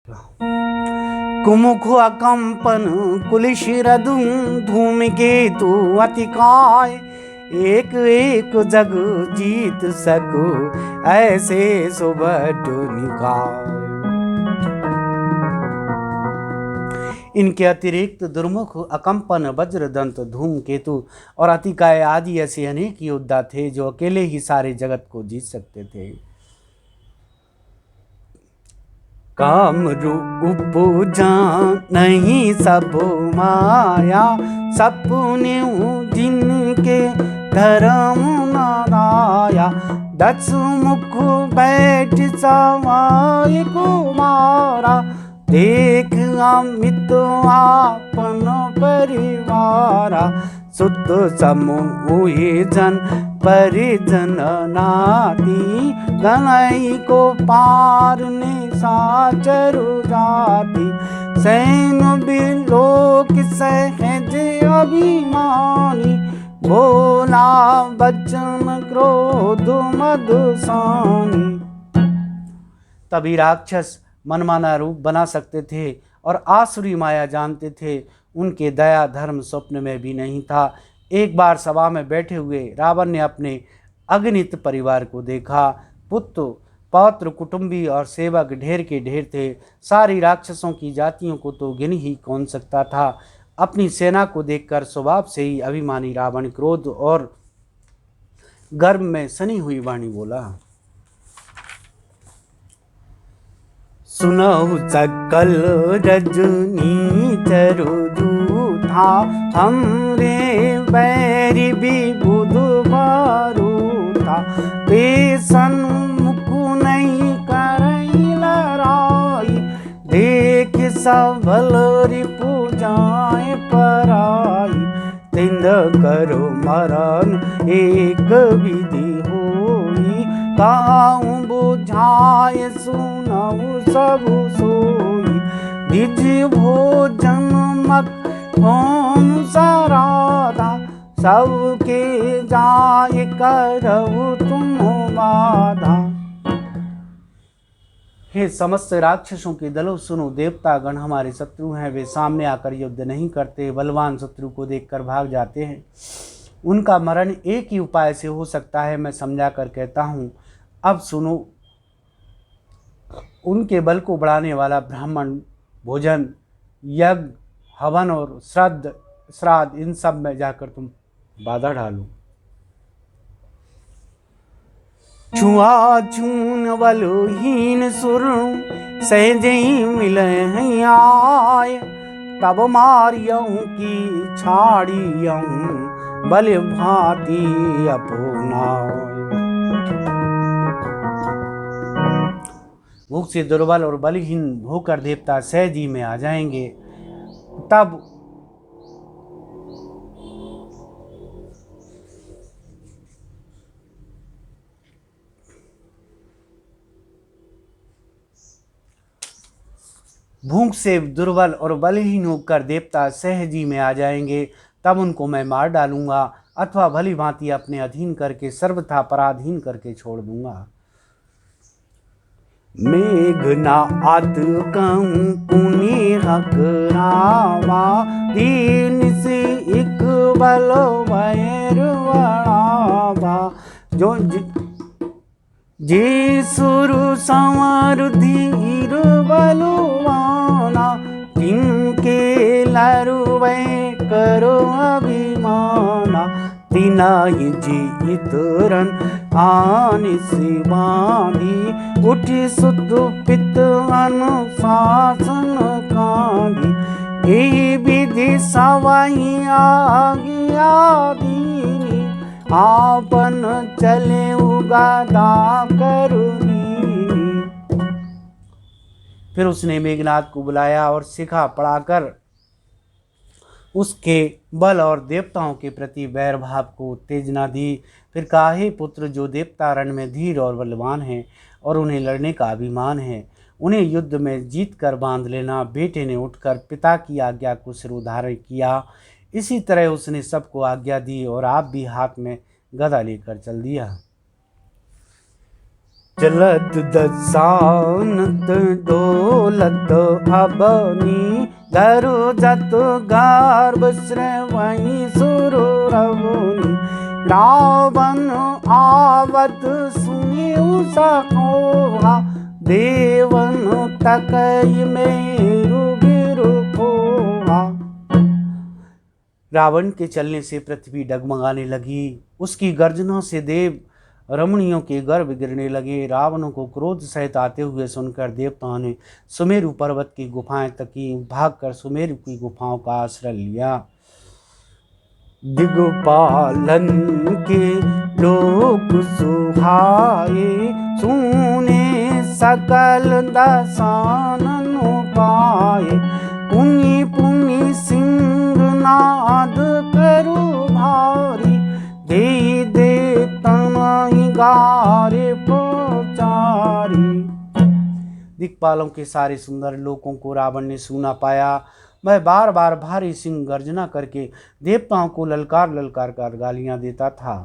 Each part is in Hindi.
कुमुख अकंपन कुलिशिरदुं धूमकेतु अतिकाय, एक एक जग जीत सकूं ऐसे सुबह निकाय। इनके अतिरिक्त दुर्मुख, अकंपन, वज्रदंत, धूमकेतु और अतिकाय आदि ऐसे अनेक योद्धा थे जो अकेले ही सारे जगत को जीत सकते थे। काम रूप नहीं सब माया, सपने जिनके धर्म न दाया। 10 मुख बैठ सवाई कुमारा, देख अमित आपन परिवारा। सुत समूह जन परिजन नाती, गनई को पार निशाचर जाति। सैन बिलोक सहज अभिमानी, बोला बचन क्रोध मधुसानी। तभी राक्षस मनमाना रूप बना सकते थे और आसुरी माया जानते थे। उनके दया धर्म स्वप्न में भी नहीं था। एक बार सभा में बैठे हुए रावण ने अपने अगणित परिवार को देखा। पुत्र, पौत्र, कुटुंबी और सेवक ढेर के ढेर थे। सारी राक्षसों की जातियों को तो गिन ही कौन सकता था। अपनी सेना को देखकर स्वभाव से ही अभिमानी रावण क्रोध और गर्व में सनी हुई वाणी बोला। सुनहु सकल रजनी चरुथा, हमरे बैरी विबुध बारूथा। ते सन्मुख नहीं करई लड़ाई, देख सबल रिपु जाए पराई। तिंद करो मरण एक विधि होई, ताऊ बुझाए सुनऊ सब सोई। द्विज भोजन मत होम सराधा, सबके जाय करहु तुम बाधा। हे समस्त राक्षसों के दलों, सुनो, देवता गण हमारे शत्रु हैं। वे सामने आकर युद्ध नहीं करते, बलवान शत्रु को देखकर भाग जाते हैं। उनका मरण एक ही उपाय से हो सकता है, मैं समझा कर कहता हूँ। अब सुनो, उनके बल को बढ़ाने वाला ब्राह्मण, भोजन, यज्ञ, हवन और श्राद्ध इन सब में जाकर तुम बाधा डालो। छुआछून बलहीन सुर, सहजई मिलहि आय। तब मारियऊ की छाड़ियऊ, बल भांति अपनाय। भूख से दुर्बल और बलहीन होकर देवता सहज ही में आ जाएंगे। तब भूख से दुर्बल और बलहीन होकर देवता सहज ही में आ जाएंगे। तब उनको मैं मार डालूंगा अथवा भली भांति अपने अधीन करके सर्वथा पराधीन करके छोड़ दूंगा। मेघनाद कहूँ पुनि हकरावा, दीन से एक बल भैर बढ़ावा। जो जे सुर संवर धीर बलवाना, तिनके लरुवे करो अभिमाना। तिनाहि जीत रन आनि से बांधी, उठी सुत पित अनुशासन कांधी। यही विधि सवाई आज्ञा दीनी, आपन चले उगादा करुणी। फिर उसने मेघनाद को बुलाया और शिखा पढ़ाकर उसके बल और देवताओं के प्रति वैर भाव को उत्तेजना दी। फिर कहा, हे पुत्र, जो देवता रण में धीर और बलवान हैं और उन्हें लड़ने का अभिमान है, उन्हें युद्ध में जीत कर बांध लेना। बेटे ने उठकर पिता की आज्ञा को सिरोधार्य किया। इसी तरह उसने सबको आज्ञा दी और आप भी हाथ में गदा लेकर चल दिया। जलद दसानत डोलत अबनी धरु जत गर्भ श्रवई सुरवनी रावण आवत सुनिउ सकोहा देवन तकई मेरु गिरु खोहा। रावण के चलने से पृथ्वी डगमगाने लगी, उसकी गर्जनों से देव रमणियों के गर्भ गिरने लगे। रावण को क्रोध सहित आते हुए सुनकर देवताओं ने सुमेरु पर्वत की गुफाएं तकी, भागकर सुमेरु की गुफाओं का आश्रय लिया। दिग्पालन के लोक सुहाए, सुने सकल दसानन पाए। पुनि पुनि सिंहनाद करु भारी, दे दे तनहि गारे प्रचारी। दिक्पालों के सारे सुंदर लोकों को रावण ने सूना पाया। वह बार बार भारी सिंह गर्जना करके देवताओं को ललकार ललकार कर गालियां देता था।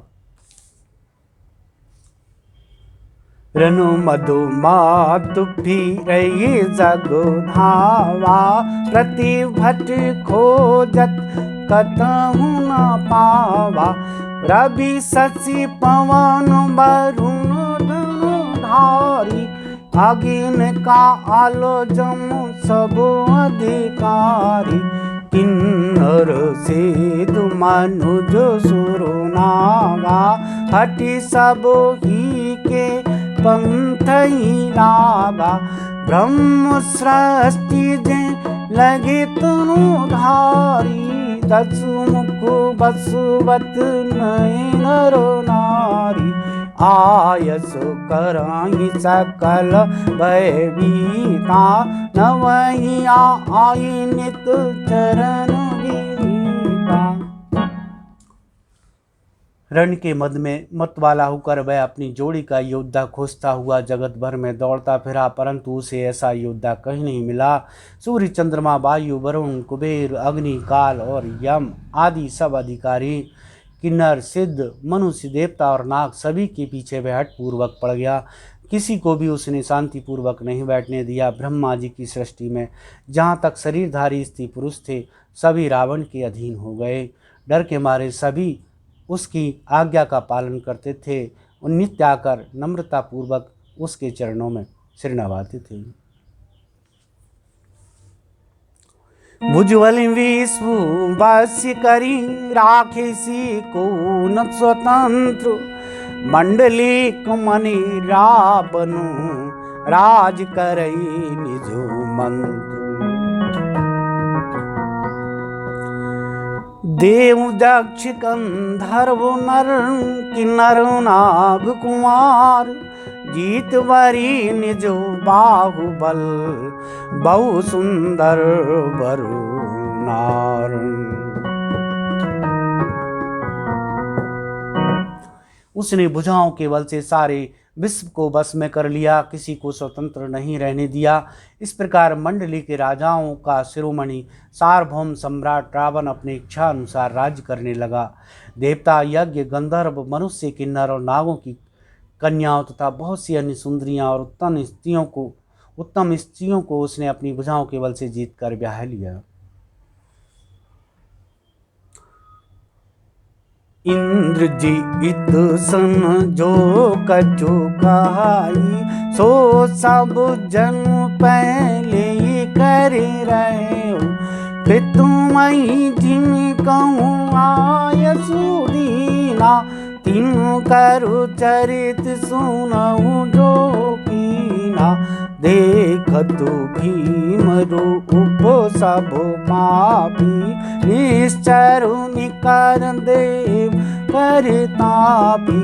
रनु मधु मात फिरे जग धावा, प्रतिभट खोजत कतहु न पावा। रवि शशि पवन वरुण धनुधारी, अग्नि का आलो जम सब अधिकारी। किन्नर सेद मनुज सुर नागा, हटि सब ही के पंथ ही लागा। ब्रह्म सृष्टि जे लगे तनुधारी, दसमुख बसवत नयन नारी। आयस कराई सकल भयभीता, नवहि आई नित चरण विनीता। रण के मद में मतवाला होकर वह अपनी जोड़ी का योद्धा खोजता हुआ जगत भर में दौड़ता फिरा, परंतु उसे ऐसा योद्धा कहीं नहीं मिला। सूर्य चंद्रमा वायु वरुण कुबेर अग्नि काल और यम आदि सब अधिकारी, किन्नर सिद्ध मनुष्य देवता और नाग सभी के पीछे वह हठपूर्वक पड़ गया। किसी को भी उसने शांतिपूर्वक नहीं बैठने दिया। ब्रह्मा जी की सृष्टि में जहाँ तक शरीरधारी स्त्री पुरुष थे, सभी रावण के अधीन हो गए। डर के मारे सभी उसकी आज्ञा का पालन करते थे और नित्य आकर नम्रतापूर्वक उसके चरणों में सिर नवाते थे। भुजबल विश्व वास्य करी, राखेसी को न स्वतंत्र। मंडलिक मणि रावण, राज करई निज मंत्र। देव दक्ष गंधर्व नर, किन्नर नाग कुमार। जीत वरी निज बाहुबल, बहु सुंदर वरु नार। उसने भुजाओं के बल से सारे विश्व को बस में कर लिया, किसी को स्वतंत्र नहीं रहने दिया। इस प्रकार मंडली के राजाओं का शिरोमणि सार्वभौम सम्राट रावण अपनी इच्छा अनुसार राज्य करने लगा। देवता यज्ञ गंधर्व मनुष्य किन्नर और नागों की कन्याओं तथा बहुत सी अन्य सुंदरियां और उत्तम स्त्रियों को उसने अपनी भुजाओं के बल से जीत कर ब्याह लिया। इंद्रजीत सन जो कछु कहाई, सो सब जन पहले कर रहे। तुमहि जिन कहूँ आय सुदीना, तिन करु चरित सुनऊ जो कीना। देखतु भीम रूप सब पापी, निश्चरु निकर देव परितापी।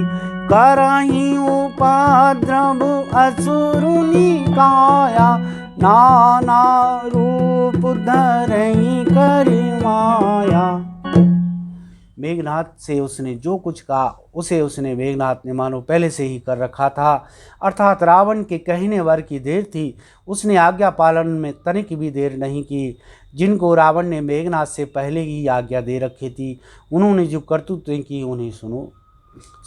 करहि उपद्रव असुरु निकाया, नाना रूप धरहि करि माया। मेघनाथ से उसने जो कुछ कहा उसे उसने मेघनाथ ने मानो पहले से ही कर रखा था, अर्थात रावण के कहने भर की देर थी। उसने आज्ञा पालन में तनिक भी देर नहीं की। जिनको रावण ने मेघनाथ से पहले ही आज्ञा दे रखी थी, उन्होंने जो करतूतें की उन्हें सुनो।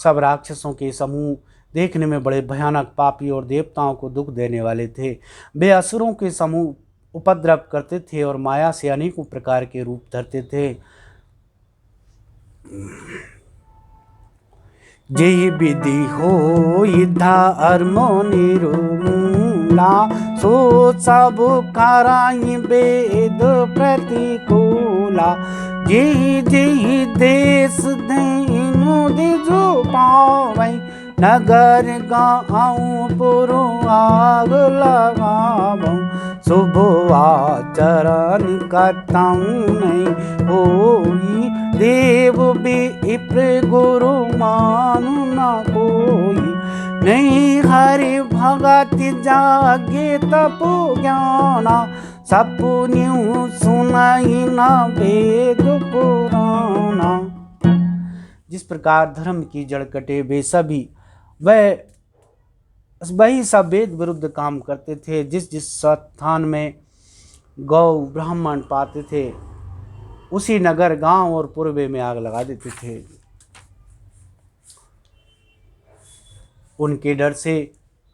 सब राक्षसों के समूह देखने में बड़े भयानक, पापी और देवताओं को दुख देने वाले थे। वे असुरों के समूह उपद्रव करते थे और माया से अनेकों प्रकार के रूप धरते थे। जय विधि हो धर्म निर्मूला, सो सब कराई वेद प्रतिकूला। जय जय देश देनु दिजो पावै, नगर गाँव पुरु आग लगावो। शुभ आचरण करताऊँ नहीं होई, देव विप्र गुरु मानु न कोई। नहीं हरि भगत जागे तपो ज्ञाना, सपन्यु सुनाई न वेद पुराना। जिस प्रकार धर्म की जड़ कटे वे सभी वही सब वेद विरुद्ध काम करते थे। जिस जिस स्थान में गौ ब्राह्मण पाते थे उसी नगर गांव और पूर्वे में आग लगा देते थे। उनके डर से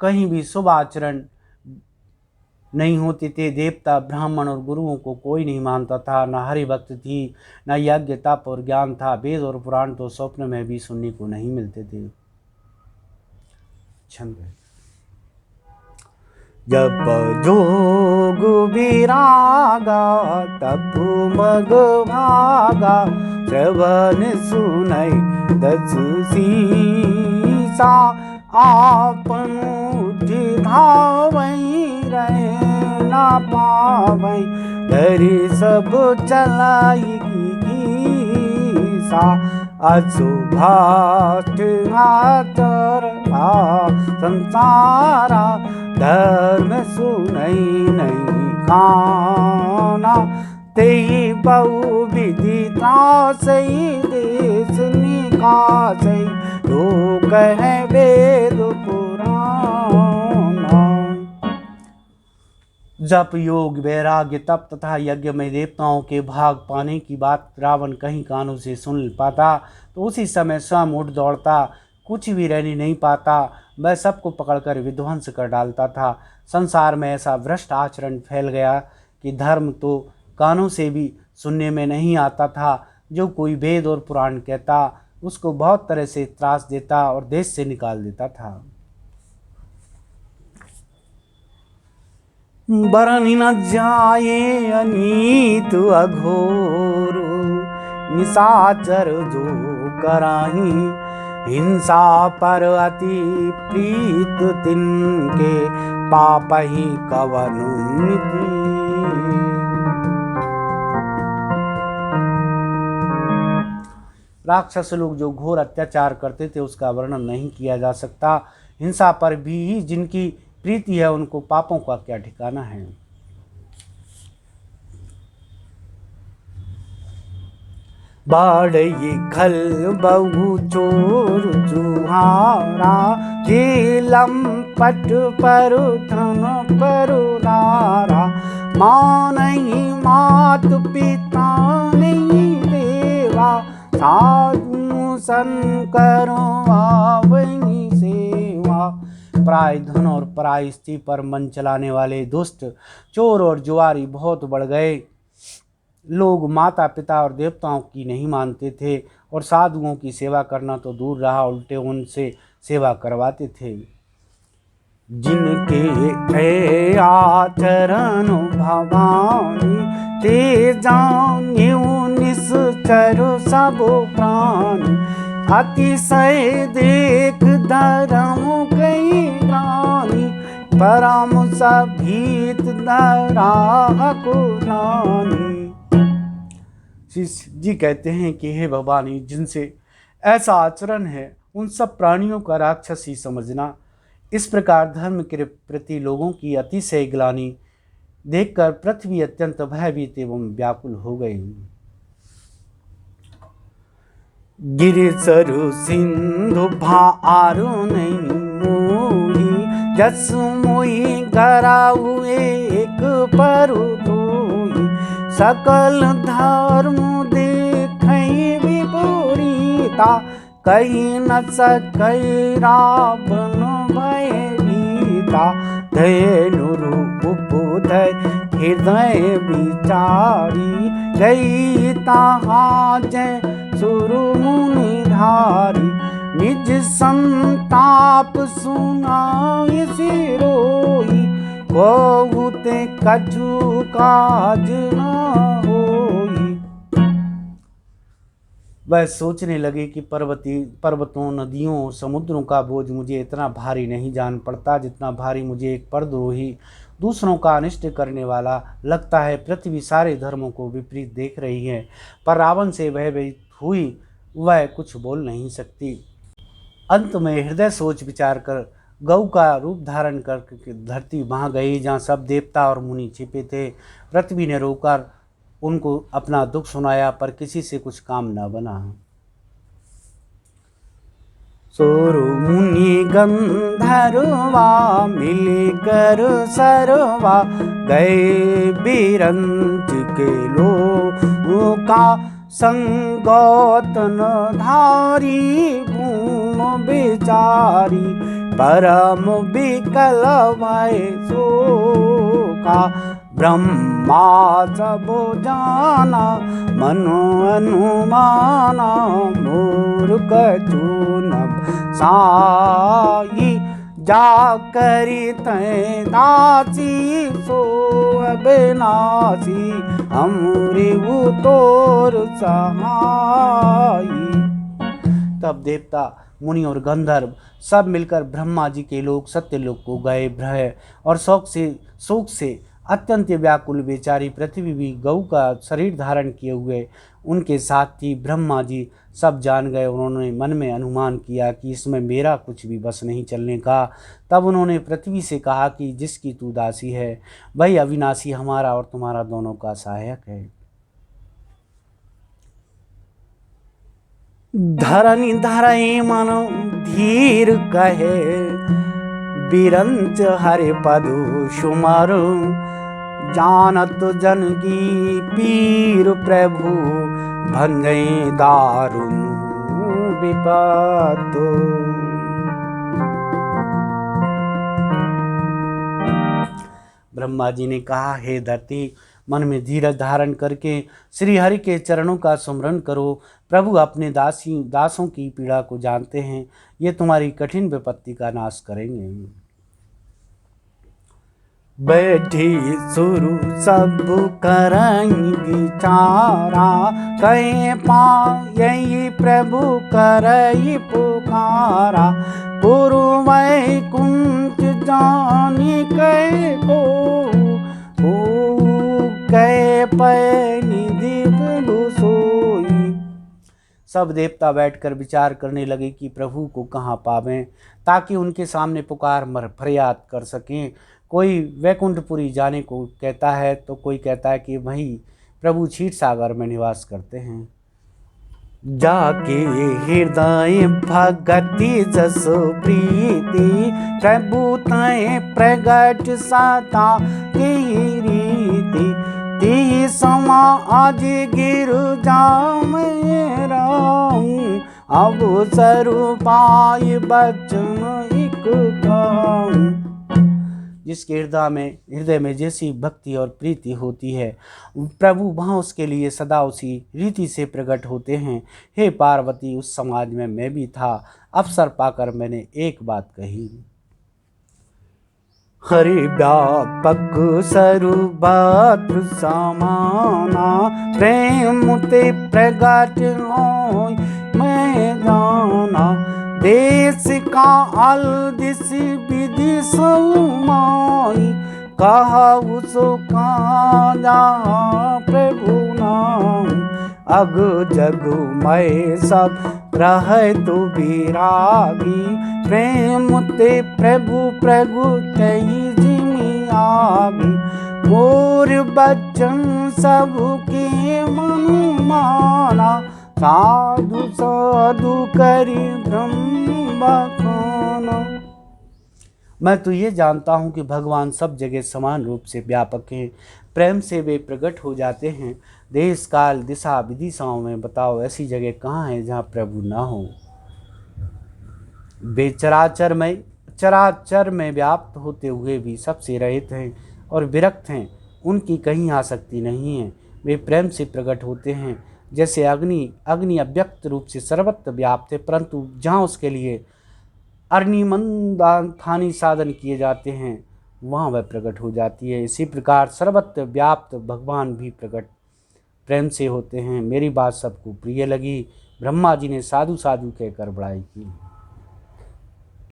कहीं भी शुभ आचरण नहीं होते थे। देवता ब्राह्मण और गुरुओं को कोई नहीं मानता था। न हरि भक्त थी, न यज्ञ तप और ज्ञान था। वेद और पुराण तो स्वप्न में भी सुनने को नहीं मिलते थे। छंद जप जोग विरागा, तप मग भागा। श्रवण सुनई दस सीसा, आपन उठ धावई रहे न पावई। धरि सब चलाएगी सा, अशुभाष्ट आचर संसारा। धर्म सुनई नहीं खाना, तेई बहु विधि त्रासई। देश निकासई, लोक है वेद पुराना। जप योग वैराग्य तप तथा यज्ञ में देवताओं के भाग पाने की बात रावण कहीं कानों से सुन पाता तो उसी समय स्वयं उठ दौड़ता, कुछ भी रहने नहीं पाता। वह सबको पकड़कर विध्वंस कर डालता था। संसार में ऐसा भ्रष्ट आचरण फैल गया कि धर्म तो कानों से भी सुनने में नहीं आता था। जो कोई वेद और पुराण कहता उसको बहुत तरह से त्रास देता और देश से निकाल देता था। बरन न जाए अनीत अघोर, निशाचर जो कराही। हिंसा पर अति प्रीत तिनके, पापहि कवनु निति। राक्षस लोग जो घोर अत्याचार करते थे उसका वर्णन नहीं किया जा सकता। हिंसा पर भी जिनकी प्रीति है उनको पापों का क्या ठिकाना है। बाढ़ई खल बहु चोर जुहारा, जेलम पट पर धन परुनारा। माँ नहीं मात पिता नहीं देवा, साधु संकरो आवई सेवा। पराय धन और पराय स्त्री पर मन चलाने वाले दुष्ट चोर और जुआरी बहुत बढ़ गए। लोग माता पिता और देवताओं की नहीं मानते थे और साधुओं की सेवा करना तो दूर रहा, उल्टे उनसे सेवा करवाते थे। जिनके आचरण भवानी, ते जान्यु निश्चर सब प्राणी। अतिशय देख धर्म कई प्राणी, परम सभीत धरा कुरानी। जी कहते हैं कि हे भवानी, जिनसे ऐसा आचरण है उन सब प्राणियों का राक्षस ही समझना। इस प्रकार धर्म के प्रति लोगों की अतिशय ग्लानि देखकर पृथ्वी अत्यंत भयभीत एवं व्याकुल हो गई। गिरिसरु सिंधु भारु नहीं मोही, जस मोही गराऊ एक परु धोई। सकल धर्म देखई विपरीता, कहीं न सकै रावण भय गीता, धैनु उपधय हृदय विचारी, गई तहाँ जय सुरु मुनि धारी, निज संताप सुनाई सिरोई, बहुते कछु काज न होई। वह सोचने लगे कि पर्वतों, नदियों, समुद्रों का बोझ मुझे इतना भारी नहीं जान पड़ता जितना भारी मुझे एक परद्रोही, दूसरों का अनिष्ट करने वाला लगता है। पृथ्वी सारे धर्मों को विपरीत देख रही है, पर रावण से भयभीत हुई वह कुछ बोल नहीं सकती। अंत में हृदय सोच विचार कर गौ का रूप धारण कर धरती वहाँ गई जहाँ सब देवता और मुनि छिपे थे। पृथ्वी ने रोकर उनको अपना दुख सुनाया, पर किसी से कुछ काम न बना। सोरु मुनि गंधर्वा मिलकर सरवा, गए बिरंच के लोका, संगोतन धारी भूम बेचारी, परम विकल भय शोका, ब्रह्मा सब जाना मनो अनुमाना, मोर कछु न साई, जा करी तै दासी सो अविनाशी, हमरे तोर सहाई। तब देवता, मुनि और गंधर्व सब मिलकर ब्रह्मा जी के लोक सत्यलोक को गए। भय और शोक से अत्यंत व्याकुल बेचारी पृथ्वी भी गौ का शरीर धारण किए हुए उनके साथ थी। ब्रह्मा जी सब जान गए। उन्होंने मन में अनुमान किया कि इसमें मेरा कुछ भी बस नहीं चलने का। तब उन्होंने पृथ्वी से कहा कि जिसकी तू दासी है वही अविनाशी हमारा और तुम्हारा दोनों का सहायक है। धरनी धरई मन धीर कहे, बिरंच हरि पदु सुमरु, जानत जन की पीर प्रभु, भंजई दारुण विपद। ब्रह्मा जी ने कहा, हे धरती, मन में धीरज धारण करके श्री हरि के चरणों का सुमरण करो। प्रभु अपने दासों की पीड़ा को जानते हैं, ये तुम्हारी कठिन विपत्ति का नाश करेंगे। बैठी सुरु सब करई विचारा, कहे पायई प्रभु करई पुकारा, पुरु वैकुंठ जानी कहे को कहे पै निधि प्रभु सोई। सब देवता बैठकर विचार करने लगे कि प्रभु को कहाँ पावें ताकि उनके सामने पुकार फरियाद कर सकें। कोई वैकुंठपुरी जाने को कहता है तो कोई कहता है कि वहीं प्रभु क्षीर सागर में निवास करते हैं। जाके हृदय भगति जस प्रीति, प्रभु तय प्रगट सता रीति, ती समा आज गिर जाऊं अब सरुपाय बचन एक गाऊं। जिसके हृदय में जैसी भक्ति और प्रीति होती है प्रभु वहाँ उसके लिए सदा उसी रीति से प्रकट होते हैं। हे पार्वती, उस समाज में मैं भी था। अवसर पाकर मैंने एक बात कही। हरि व्यापक सर्वत्र समाना, प्रेम ते प्रगट होय मैं जाना, देश का अल दिस विधि समाई, कहा उसो का प्रभु नाम, अग जग मैं सब रह तो विरागी, प्रेम ते प्रभु प्रभु तई जिमी आगी, मोर बच्चन सबके मन माना, साधु साधु करी ब्रह्म खाना। मैं तो ये जानता हूँ कि भगवान सब जगह समान रूप से व्यापक हैं, प्रेम से वे प्रकट हो जाते हैं। देश काल दिशा विदिशाओं में बताओ ऐसी जगह कहाँ है जहाँ प्रभु ना हो। वे चराचर में व्याप्त होते हुए भी सबसे रहित हैं और विरक्त हैं। उनकी कहीं आसक्ति नहीं है। वे प्रेम से प्रकट होते हैं। जैसे अग्नि अव्यक्त रूप से सर्वत्र व्याप्त है, परंतु जहाँ उसके लिए अर्निमंदानी साधन किए जाते हैं वहाँ वह प्रकट हो जाती है। इसी प्रकार सर्वत्र व्याप्त भगवान भी प्रकट प्रेम से होते हैं। मेरी बात सबको प्रिय लगी। ब्रह्मा जी ने साधु साधु कहकर बड़ाई की।